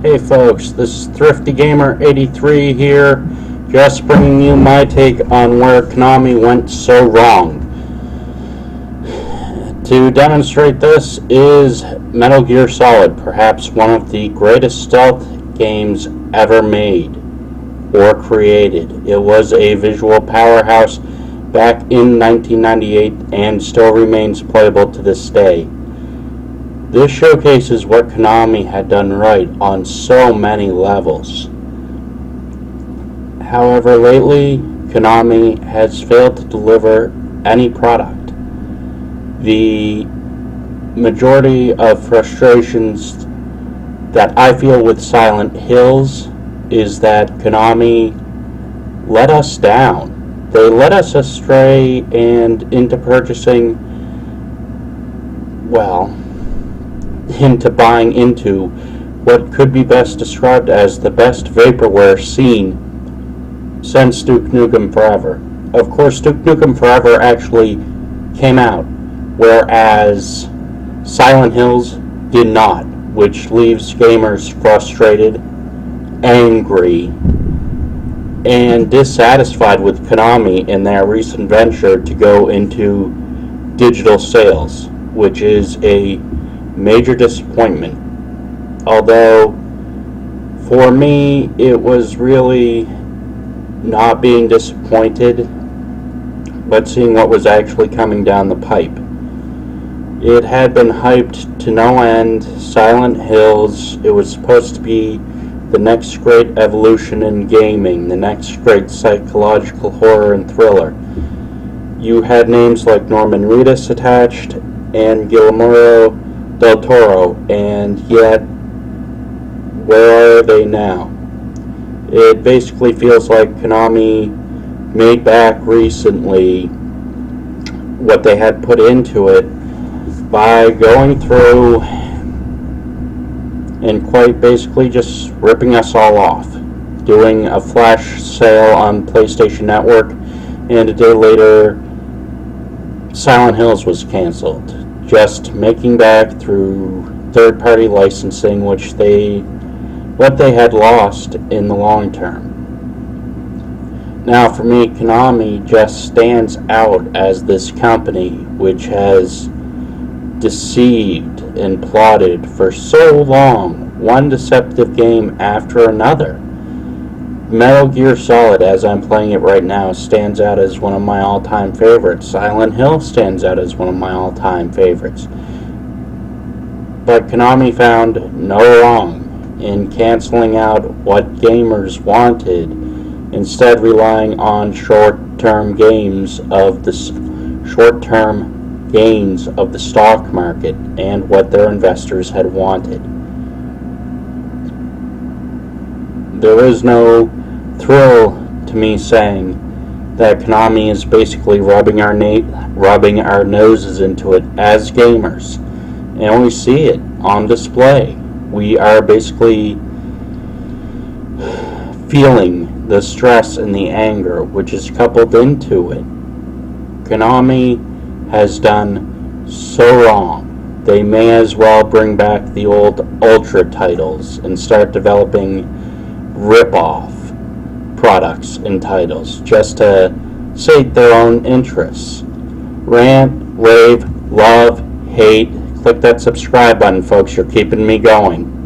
Hey folks, this is Thrifty Gamer 83 here, just bringing you my take on where Konami went so wrong. To demonstrate this is Metal Gear Solid, perhaps one of the greatest stealth games ever made or created. It was a visual powerhouse back in 1998 and still remains playable to this day. This showcases what Konami had done right on so many levels. However, lately, Konami has failed to deliver any product. The majority of frustrations that I feel with Silent Hills is that Konami let us down. They led us astray and into purchasing, into buying into what could be best described as the best vaporware scene since Duke Nukem Forever. Of course, Duke Nukem Forever actually came out, whereas Silent Hills did not, which leaves gamers frustrated, angry, and dissatisfied with Konami in their recent venture to go into digital sales, which is a major disappointment. Although, for me, it was really not being disappointed, but seeing what was actually coming down the pipe. It had been hyped to no end. Silent Hills, it was supposed to be the next great evolution in gaming, the next great psychological horror and thriller. You had names like Norman Reedus attached and Guillermo Del Toro, and yet, where are they now? It basically feels like Konami made back recently what they had put into it by going through and quite basically just ripping us all off, doing a flash sale on PlayStation Network, and a day later Silent Hills was canceled, just making back through third-party licensing what they had lost in the long term. Now for me, Konami just stands out as this company which has deceived and plotted for so long, one deceptive game after another. Metal Gear Solid, as I'm playing it right now, stands out as one of my all-time favorites. Silent Hill stands out as one of my all-time favorites. But Konami found no wrong in canceling out what gamers wanted, instead relying on short-term gains of the stock market and what their investors had wanted. There is no thrill to me saying that Konami is basically rubbing our noses into it as gamers, and we see it on display. We are basically feeling the stress and the anger which is coupled into it. Konami has done so wrong. They may as well bring back the old Ultra titles and start developing rip-off products and titles just to sate their own interests. Rant, rave, love, hate. Click that subscribe button, folks. You're keeping me going.